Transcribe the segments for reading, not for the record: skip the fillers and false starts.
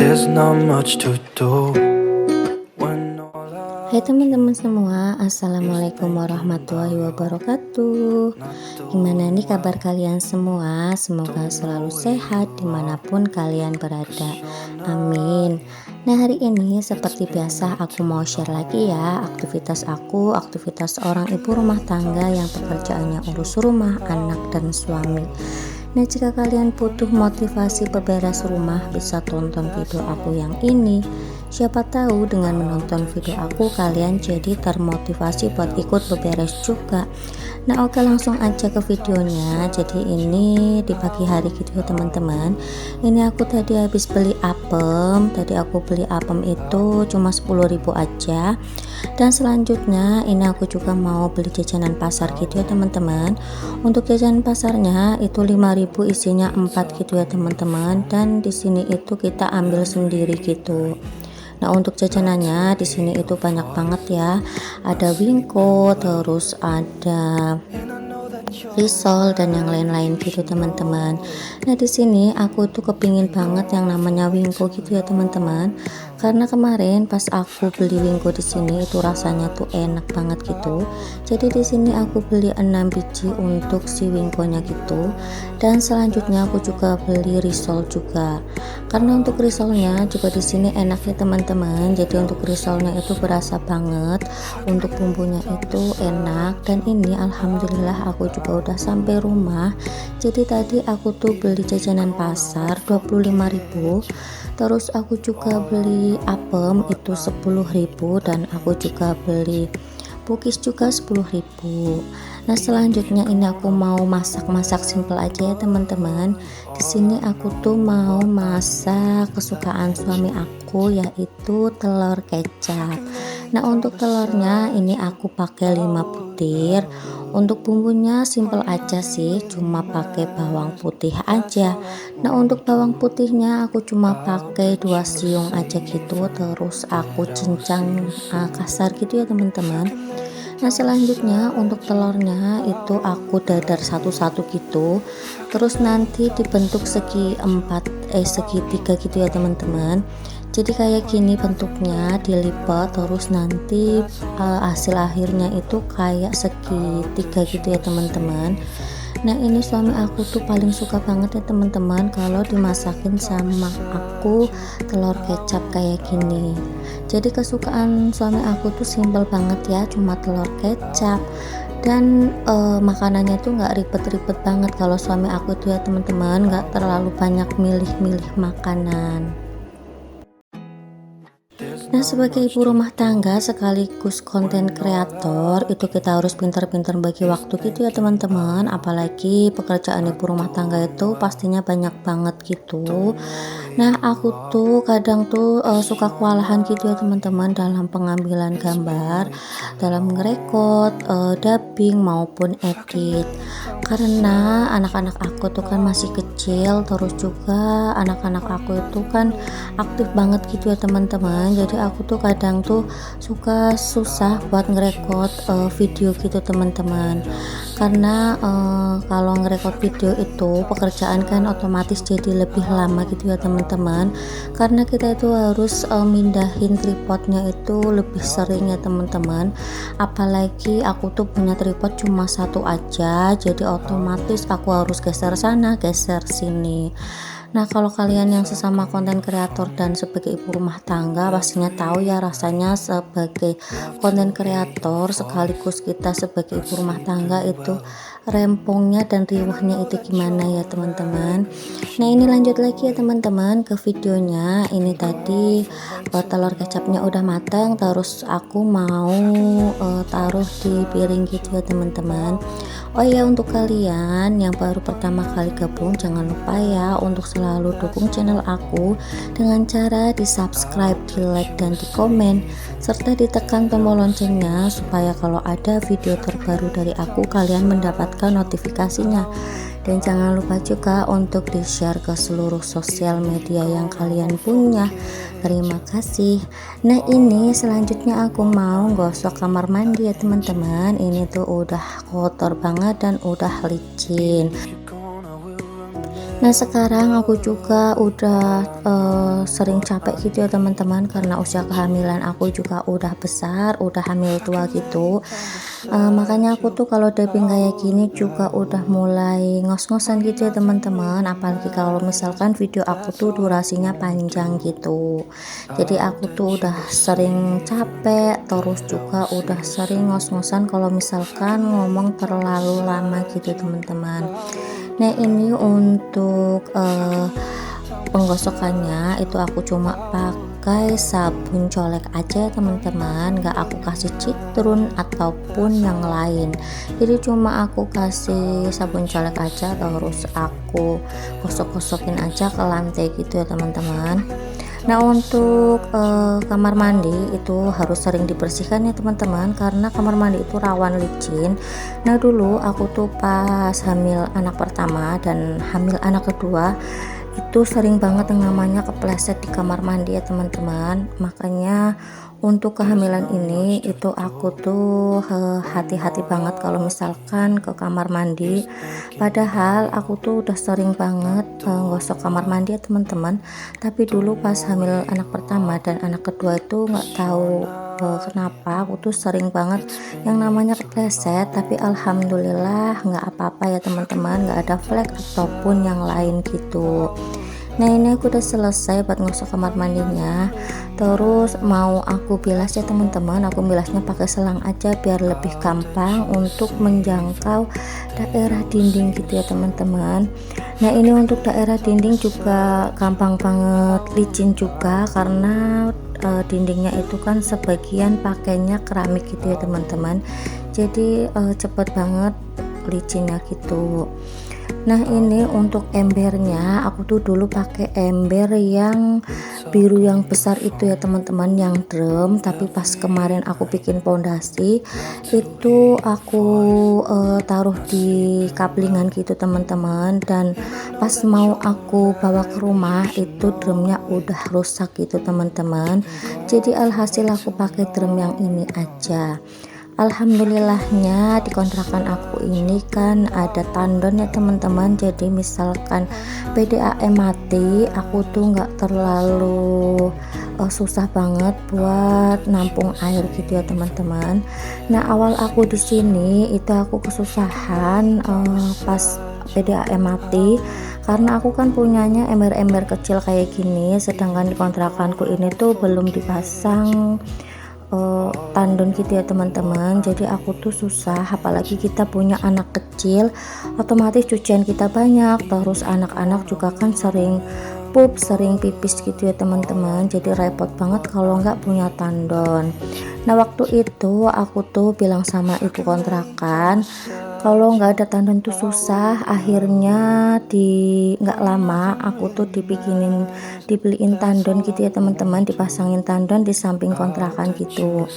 There's not much to do when all I Hai teman-teman semua, Assalamualaikum warahmatullahi wabarakatuh. Gimana nih kabar kalian semua? Semoga selalu sehat dimanapun kalian berada, amin. Nah, hari ini seperti biasa aku mau share lagi ya aktivitas orang ibu rumah tangga yang pekerjaannya urus rumah, anak, dan suami. Nah, jika kalian butuh motivasi beberes rumah, bisa tonton video aku yang ini. Siapa tahu dengan menonton video aku kalian jadi termotivasi buat ikut beberes juga. Nah, oke, langsung aja ke videonya. Jadi ini di pagi hari gitu ya teman-teman. Ini aku tadi habis beli apem. Tadi aku beli apem itu cuma 10.000 aja. Dan selanjutnya ini aku juga mau beli jajanan pasar gitu ya teman-teman. Untuk jajanan pasarnya itu 5.000, isinya 4 gitu ya teman-teman. Dan di sini itu kita ambil sendiri gitu. Nah, untuk jajanannya di sini itu banyak banget ya. Ada Wingko, terus ada risol dan yang lain-lain gitu teman-teman. Nah, di sini aku tuh kepingin banget yang namanya Wingko gitu ya teman-teman. Karena kemarin pas aku beli Wingko di sini itu rasanya tuh enak banget gitu. Jadi di sini aku beli 6 biji untuk si Wingko-nya gitu. Dan selanjutnya aku juga beli risol juga. Karena untuk risolnya juga di sini enak ya teman-teman. Jadi untuk risolnya itu berasa banget, untuk bumbunya itu enak. Dan ini alhamdulillah aku juga udah sampai rumah. Jadi tadi aku tuh beli jajanan pasar 25.000. Terus aku juga beli apem itu 10.000 dan aku juga beli cookies juga 10.000. Nah, selanjutnya ini aku mau masak simple aja ya teman-teman. Di sini aku tuh mau masak kesukaan suami aku, yaitu telur kecap. Nah, untuk telurnya ini aku pakai 5 butir. Untuk bumbunya simple aja sih, cuma pakai bawang putih aja. Nah, untuk bawang putihnya aku cuma pakai 2 siung aja gitu. Terus aku cincang kasar gitu ya teman-teman. Nah, selanjutnya untuk telurnya itu aku dadar satu-satu gitu. Terus nanti dibentuk segitiga gitu ya teman-teman. Jadi kayak gini bentuknya, dilipat terus nanti hasil akhirnya itu kayak segitiga gitu ya teman-teman. Nah, ini suami aku tuh paling suka banget ya teman-teman kalau dimasakin sama aku telur kecap kayak gini. Jadi kesukaan suami aku tuh simple banget ya, cuma telur kecap. Dan makanannya tuh nggak ribet-ribet banget. Kalau suami aku tuh ya teman-teman nggak terlalu banyak milih-milih makanan. Nah, sebagai ibu rumah tangga sekaligus konten kreator itu kita harus pintar-pintar bagi waktu gitu ya teman-teman. Apalagi pekerjaan ibu rumah tangga itu pastinya banyak banget gitu. Nah, aku tuh kadang tuh suka kewalahan gitu ya teman-teman dalam pengambilan gambar, dalam ngerekod, dubbing maupun edit. Karena anak-anak aku tuh kan masih kecil, terus juga anak-anak aku itu kan aktif banget gitu ya teman-teman. Jadi aku tuh kadang tuh susah buat ngerekod video gitu teman-teman. Karena kalau ngerekod video itu pekerjaan kan otomatis jadi lebih lama gitu ya teman-teman. Karena kita itu harus mindahin tripodnya itu lebih sering ya teman-teman. Apalagi aku tuh punya tripod cuma satu aja, jadi otomatis aku harus geser sana geser sini. Nah, kalau kalian yang sesama konten kreator dan sebagai ibu rumah tangga pastinya tahu ya rasanya sebagai konten kreator sekaligus kita sebagai ibu rumah tangga itu rempongnya dan riuhnya itu gimana ya teman-teman. Nah, ini lanjut lagi ya teman-teman ke videonya. Ini tadi telur kecapnya udah matang, terus aku mau taruh di piring gitu ya teman-teman. Oh ya, untuk kalian yang baru pertama kali gabung, jangan lupa ya untuk selalu dukung channel aku dengan cara di subscribe, di like, dan di komen, serta ditekan tombol loncengnya supaya kalau ada video terbaru dari aku kalian mendapatkan notifikasinya. Dan jangan lupa juga untuk di share ke seluruh sosial media yang kalian punya. Terima kasih. Nah, ini selanjutnya aku mau gosok kamar mandi ya teman-teman. Ini tuh udah kotor banget dan udah licin. Nah sekarang aku juga udah sering capek gitu ya teman-teman, karena usia kehamilan aku juga udah besar, udah hamil tua gitu. Makanya aku tuh kalau dabbing kayak gini juga udah mulai ngos-ngosan gitu ya teman-teman, apalagi kalau misalkan video aku tuh durasinya panjang gitu. Jadi aku tuh udah sering capek, terus juga udah sering ngos-ngosan kalau misalkan ngomong terlalu lama gitu teman-teman. Nah ini untuk penggosokannya itu aku cuma pakai sabun colek aja ya teman-teman, nggak aku kasih citron ataupun yang lain. Jadi cuma aku kasih sabun colek aja, terus aku gosok-gosokin aja ke lantai gitu ya teman-teman. Nah untuk kamar mandi itu harus sering dibersihkan ya teman-teman, karena kamar mandi itu rawan licin. Nah dulu aku tuh pas hamil anak pertama dan hamil anak kedua itu sering banget yang namanya kepleset di kamar mandi ya teman-teman. Makanya untuk kehamilan ini itu aku tuh hati-hati banget kalau misalkan ke kamar mandi. Padahal aku tuh udah sering banget gosok kamar mandi ya teman-teman, tapi dulu pas hamil anak pertama dan anak kedua itu nggak tahu kenapa aku tuh sering banget yang namanya kepleset, tapi alhamdulillah nggak apa-apa ya teman-teman, nggak ada flek ataupun yang lain gitu. Nah ini aku udah selesai buat ngosok kamar mandinya, terus mau aku bilas ya teman-teman. Aku bilasnya pakai selang aja biar lebih gampang untuk menjangkau daerah dinding gitu ya teman-teman. Nah ini untuk daerah dinding juga gampang banget licin juga, karena dindingnya itu kan sebagian pakainya keramik gitu ya teman-teman, jadi cepet banget licinnya gitu. Nah ini untuk embernya aku tuh dulu pakai ember yang biru yang besar itu ya teman-teman, yang drum. Tapi pas kemarin aku bikin pondasi itu aku taruh di kaplingan gitu teman-teman, dan pas mau aku bawa ke rumah itu drumnya udah rusak gitu teman-teman. Jadi alhasil aku pakai drum yang ini aja. Alhamdulillahnya di kontrakan aku ini kan ada tandon ya teman-teman, jadi misalkan PDAM mati aku tuh nggak terlalu susah banget buat nampung air gitu ya teman-teman. Nah awal aku di sini itu aku kesusahan pas PDAM mati, karena aku kan punyanya ember-ember kecil kayak gini, sedangkan di kontrakanku ini tuh belum dipasang tandon gitu ya teman-teman. Jadi aku tuh susah, apalagi kita punya anak kecil, otomatis cucian kita banyak, terus anak-anak juga kan sering pup, sering pipis gitu ya teman-teman. Jadi repot banget kalau nggak punya tandon. Nah waktu itu aku tuh bilang sama ibu kontrakan kalau nggak ada tandon tuh susah. Akhirnya nggak lama aku tuh dibeliin tandon gitu ya teman-teman, dipasangin tandon di samping kontrakan gitu.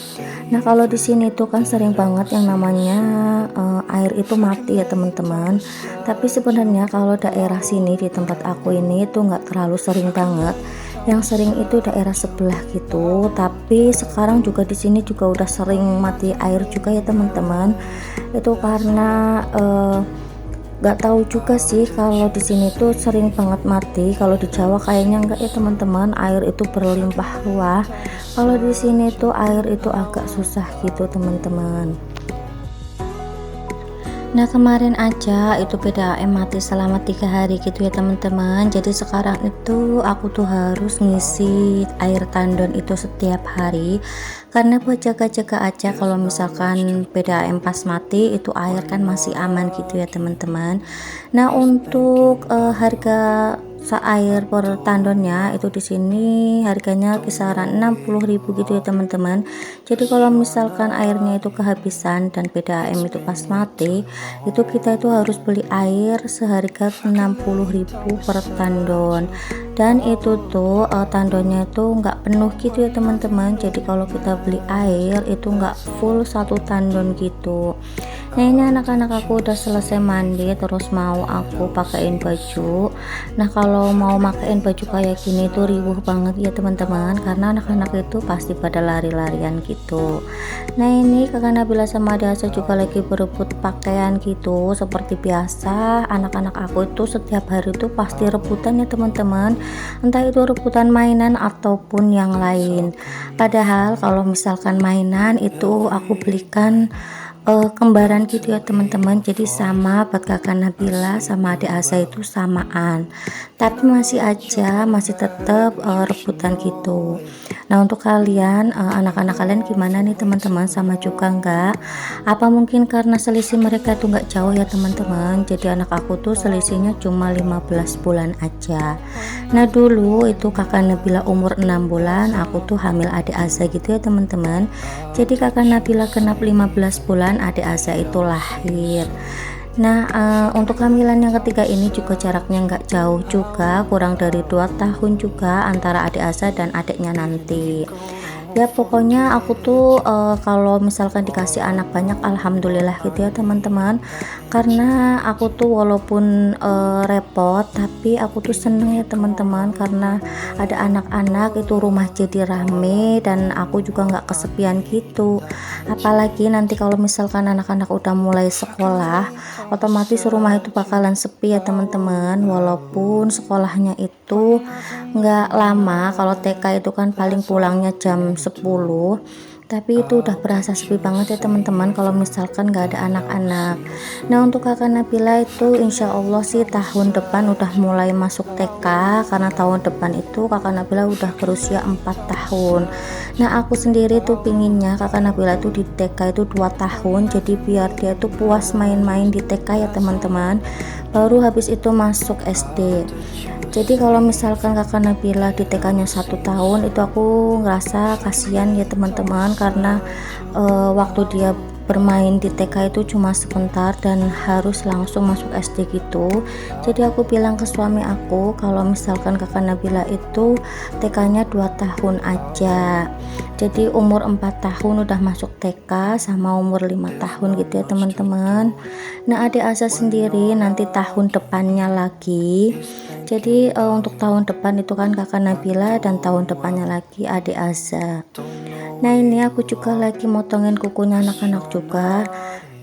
Nah kalau di sini tuh kan sering banget yang namanya air itu mati ya teman-teman, tapi sebenarnya kalau daerah sini di tempat aku ini tuh nggak terlalu sering banget. Yang sering itu daerah sebelah gitu, tapi sekarang juga di sini juga udah sering mati air juga ya teman-teman. Itu karena nggak tahu juga sih kalau di sini tuh sering banget mati. Kalau di Jawa kayaknya enggak ya teman-teman, air itu berlimpah ruah. Kalau di sini tuh air itu agak susah gitu teman-teman. Nah kemarin aja itu PDAM mati selama 3 hari gitu ya teman-teman. Jadi sekarang itu aku tuh harus ngisi air tandon itu setiap hari, karena buat jaga-jaga aja kalau misalkan PDAM pas mati itu air kan masih aman gitu ya teman-teman. Nah untuk harga air per tandonnya itu di sini harganya kisaran 60.000 gitu ya teman-teman. Jadi kalau misalkan airnya itu kehabisan dan PDAM itu pas mati, itu kita itu harus beli air seharga 60.000 per tandon. Dan itu tuh tandonnya itu nggak penuh gitu ya teman-teman. Jadi kalau kita beli air itu nggak full satu tandon gitu. Nah ini anak-anak aku udah selesai mandi, terus mau aku pakein baju. Nah kalau mau pakein baju kayak gini tuh riuh banget ya teman-teman, karena anak-anak itu pasti pada lari-larian gitu. Nah ini kakak Nabila sama Adik Asa juga lagi berebut pakaian gitu. Seperti biasa anak-anak aku itu setiap hari itu pasti rebutan ya teman-teman, entah itu rebutan mainan ataupun yang lain. Padahal kalau misalkan mainan itu aku belikan kembaran gitu ya teman-teman, jadi sama buat kakak Nabila sama adik Asa itu samaan, tapi masih tetap rebutan gitu. Nah untuk kalian anak-anak kalian gimana nih teman-teman, sama juga enggak? Apa mungkin karena selisih mereka tuh enggak jauh ya teman-teman, jadi anak aku tuh selisihnya cuma 15 bulan aja. Nah dulu itu kakak Nabila umur 6 bulan, aku tuh hamil adik Asa gitu ya teman-teman. Jadi kakak Nabila genap 15 bulan, adik Asa itu lahir. Nah untuk kehamilan yang ketiga ini juga jaraknya nggak jauh juga, kurang dari 2 tahun juga antara adik Asa dan adiknya nanti. Ya pokoknya aku tuh kalau misalkan dikasih anak banyak alhamdulillah gitu ya teman-teman, karena aku tuh walaupun repot tapi aku tuh seneng ya teman-teman, karena ada anak-anak itu rumah jadi rame dan aku juga nggak kesepian gitu. Apalagi nanti kalau misalkan anak-anak udah mulai sekolah, otomatis rumah itu bakalan sepi ya teman-teman, walaupun sekolahnya itu nggak lama. Kalau TK itu kan paling pulangnya jam 10, tapi itu udah berasa sepi banget ya teman-teman kalau misalkan nggak ada anak-anak. Nah untuk kakak Nabila itu insya Allah sih tahun depan udah mulai masuk TK, karena tahun depan itu kakak Nabila udah berusia 4 tahun. Nah aku sendiri tuh pinginnya kakak Nabila tuh di TK itu 2 tahun, jadi biar dia tuh puas main-main di TK ya teman-teman, baru habis itu masuk SD. Jadi kalau misalkan kakak Nabila di TK-nya 1 tahun itu aku ngerasa kasihan ya teman-teman, karena waktu dia bermain di TK itu cuma sebentar dan harus langsung masuk SD gitu. Jadi aku bilang ke suami aku kalau misalkan kakak Nabila itu TK-nya 2 tahun aja, jadi umur 4 tahun udah masuk TK sama umur 5 tahun gitu ya teman-teman. Nah adik Asa sendiri nanti tahun depannya lagi, jadi untuk tahun depan itu kan kakak Nabila dan tahun depannya lagi adik Asa. Nah ini aku juga lagi motongin kukunya anak-anak juga,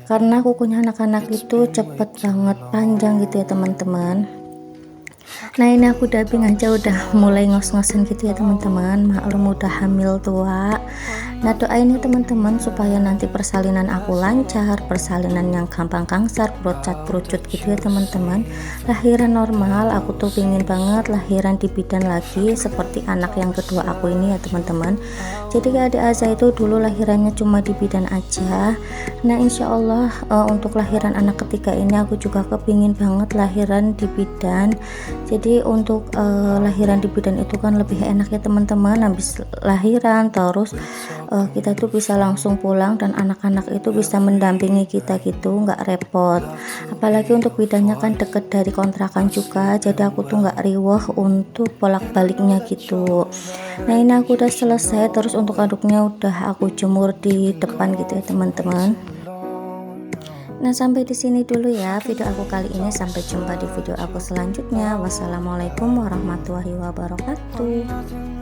karena kukunya anak-anak itu cepet banget panjang gitu ya teman-teman. Nah ini aku dubbing aja udah mulai ngos-ngosan gitu ya teman-teman, maklum udah hamil tua. Nah doain ya teman-teman supaya nanti persalinan aku lancar, persalinan yang gampang kangsar, perucut gitu ya teman-teman. Lahiran normal, aku tuh pingin banget lahiran di bidan lagi seperti anak yang kedua aku ini ya teman-teman. Jadi adik Asa itu dulu lahirannya cuma di bidan aja. Nah insya Allah untuk lahiran anak ketiga ini aku juga kepingin banget lahiran di bidan. Jadi untuk lahiran di bidan itu kan lebih enak ya teman-teman, habis lahiran terus kita tuh bisa langsung pulang dan anak-anak itu bisa mendampingi kita gitu, nggak repot. Apalagi untuk bidannya kan deket dari kontrakan juga, jadi aku tuh nggak riweh untuk bolak-baliknya gitu. Nah ini aku udah selesai, terus untuk aduknya udah aku jemur di depan gitu ya teman-teman. Nah sampai di sini dulu ya video aku kali ini, sampai jumpa di video aku selanjutnya. Wassalamualaikum warahmatullahi wabarakatuh.